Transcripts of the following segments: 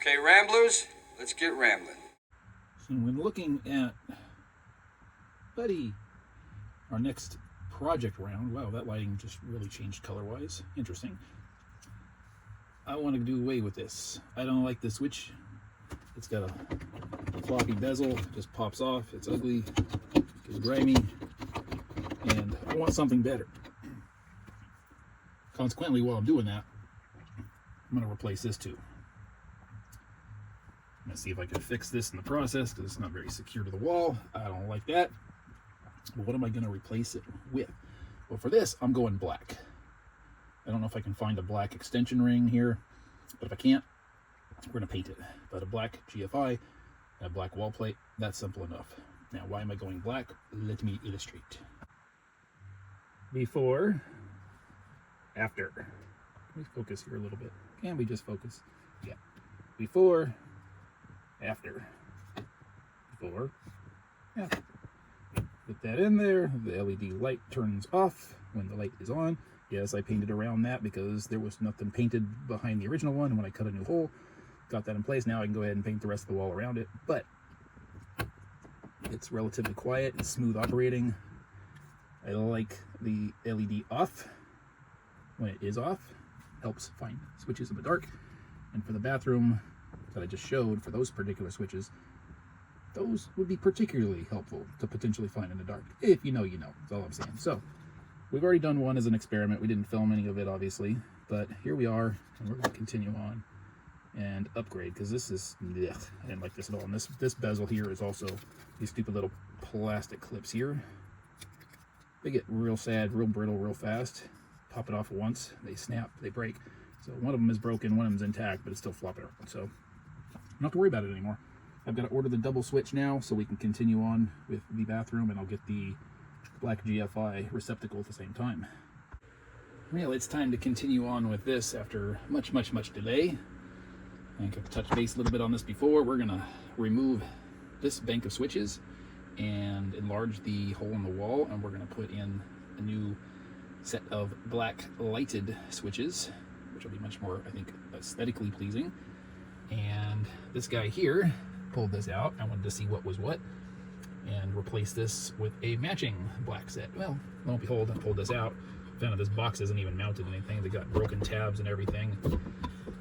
Okay, Ramblers, let's get rambling. So when looking at our next project round, wow, that lighting just really changed color-wise. Interesting. I want to do away with this. I don't like the switch. It's got a floppy bezel, just pops off. It's ugly, it's grimy, and I want something better. Consequently, while I'm doing that, I'm going to replace this too. I'm going to see if I can fix this in the process because it's not very secure to the wall. I don't like that. But what am I going to replace it with? Well, for this, I'm going black. I don't know if I can find a black extension ring here, but if I can't, we're going to paint it. But a black GFI and a black wall plate, that's simple enough. Now, why am I going black? Let me illustrate. Before, after. Can we focus here a little bit? Can we just focus? Yeah. Before, after. Before, after. Put that in there. The LED light turns off when the light is on. Yes, I painted around that because there was nothing painted behind the original one. And when I cut a new hole, got that in place. Now I can go ahead and paint the rest of the wall around it. But it's relatively quiet. It's smooth operating. I like the LED off. When it is off, helps find switches in the dark. And for the bathroom that I just showed, for those particular switches, those would be particularly helpful to potentially find in the dark. If you know, you know. That's all I'm saying. So, we've already done one as an experiment. We didn't film any of it, obviously. But here we are, and we're going to continue on and upgrade, because this is, ugh, I didn't like this at all. And this bezel here is also these stupid little plastic clips here. They get real sad, real brittle, real fast. Pop it off once, they snap, they break. So one of them is broken, one of them is intact, but it's still flopping around. So I don't have to worry about it anymore. I've got to order the double switch now so we can continue on with the bathroom, and I'll get the black GFI receptacle at the same time. Well, it's time to continue on with this after much delay. I think I've touched base a little bit on this before. We're going to remove this bank of switches and enlarge the hole in the wall, and we're going to put in a new set of black lighted switches, which will be much more, I think, aesthetically pleasing. And this guy here pulled this out. I wanted to see what was what and replace this with a matching black set. Well, lo and behold, I pulled this out. Found out this box isn't even mounted anything. They got broken tabs and everything.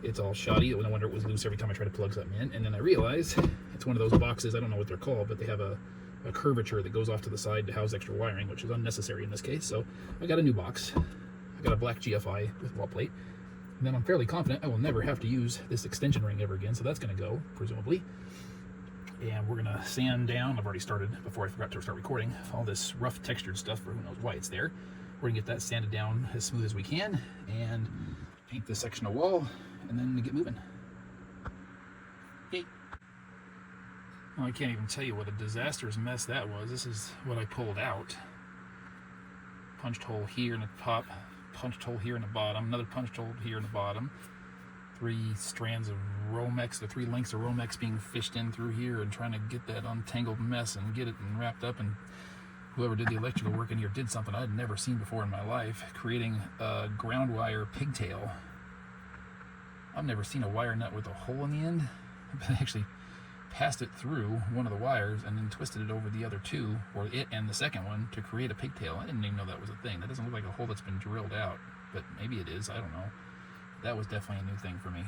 It's all shoddy. No wonder it was loose every time I tried to plug something in. And then I realized it's one of those boxes, I don't know what they're called, but they have a curvature that goes off to the side to house extra wiring, which is unnecessary in this case. So I got a new box. I got a black GFI with wall plate. And then I'm fairly confident I will never have to use this extension ring ever again. So that's going to go, presumably. And we're going to sand down. I've already started, before I forgot to start recording, all this rough textured stuff, for who knows why it's there. We're going to get that sanded down as smooth as we can and paint this section of wall and then get moving. Yay. Well, I can't even tell you what a disastrous mess that was. This is what I pulled out. Punched hole here in the top, punched hole here in the bottom, another punched hole here in the bottom. 3 strands of Romex, the 3 lengths of Romex being fished in through here and trying to get that untangled mess and get it and wrapped up. And whoever did the electrical work in here did something I'd never seen before in my life, creating a ground wire pigtail. I've never seen a wire nut with a hole in the end. I actually passed it through one of the wires and then twisted it over the other 2, or it and the second one, to create a pigtail. I didn't even know that was a thing. That doesn't look like a hole that's been drilled out, but maybe it is. I don't know. That was definitely a new thing for me.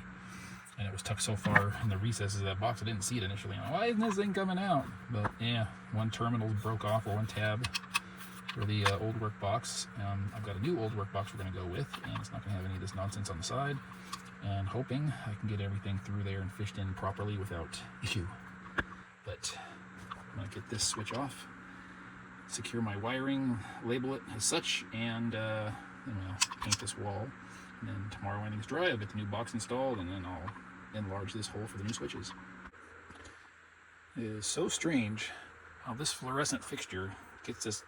And it was tucked so far in the recesses of that box I didn't see it initially. I'm like, why isn't this thing coming out? But yeah, one terminal broke off, or one tab for the old work box. I've got a new old work box we're going to go with, and it's not going to have any of this nonsense on the side. And hoping I can get everything through there and fished in properly without issue. But I'm going to get this switch off, secure my wiring, label it as such, and then I'll paint this wall. And then tomorrow, when everything's dry, I'll get the new box installed, and then I'll enlarge this hole for the new switches. It is so strange how this fluorescent fixture gets this.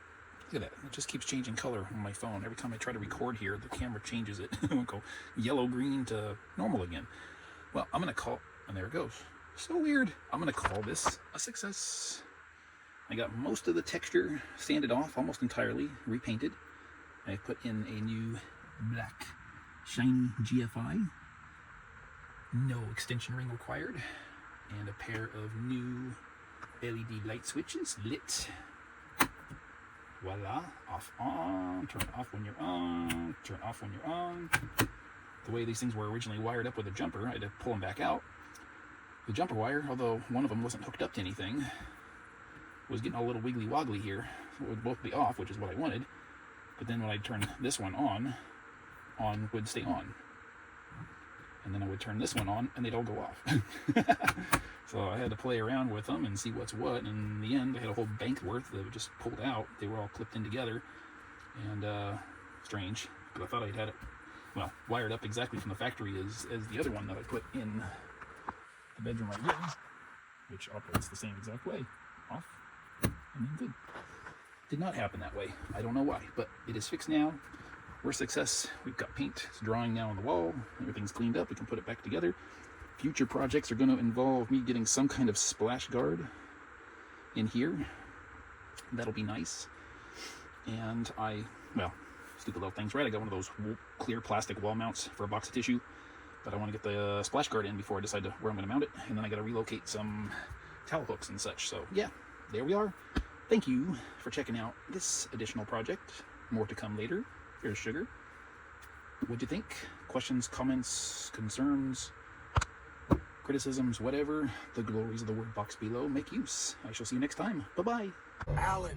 Look at that. It just keeps changing color on my phone. Every time I try to record here, the camera changes it. It will go yellow, green to normal again. Well, I'm going to call, and there it goes. So weird. I'm going to call this a success. I got most of the texture sanded off, almost entirely repainted. I put in a new black shiny GFI. No extension ring required. And a pair of new LED light switches lit. Voila, off, on, turn off when you're on, turn off when you're on. The way these things were originally wired up with a jumper, I had to pull them back out. The jumper wire, although one of them wasn't hooked up to anything, was getting a little wiggly woggly here. So it would both be off, which is what I wanted. But then when I turn this one on would stay on. And then I would turn this one on, and they'd all go off. So I had to play around with them and see what's what. And in the end, I had a whole bank worth that just pulled out. They were all clipped in together. And strange, because I thought I'd had it, well, wired up exactly from the factory as the other one that I put in the bedroom right here, which operates the same exact way. Off, and then good. Did not happen that way. I don't know why, but it is fixed now. We're a success. We've got paint. It's drying now on the wall. Everything's cleaned up. We can put it back together. Future projects are going to involve me getting some kind of splash guard in here. That'll be nice. And well, stupid little things, right? I got one of those clear plastic wall mounts for a box of tissue, but I want to get the splash guard in before I decide where I'm going to mount it. And then I got to relocate some towel hooks and such. So yeah, there we are. Thank you for checking out this additional project. More to come later. Here's Sugar. What'd you think? Questions, comments, concerns, criticisms, whatever. The glories of the word box below. Make use. I shall see you next time. Bye-bye. Alan.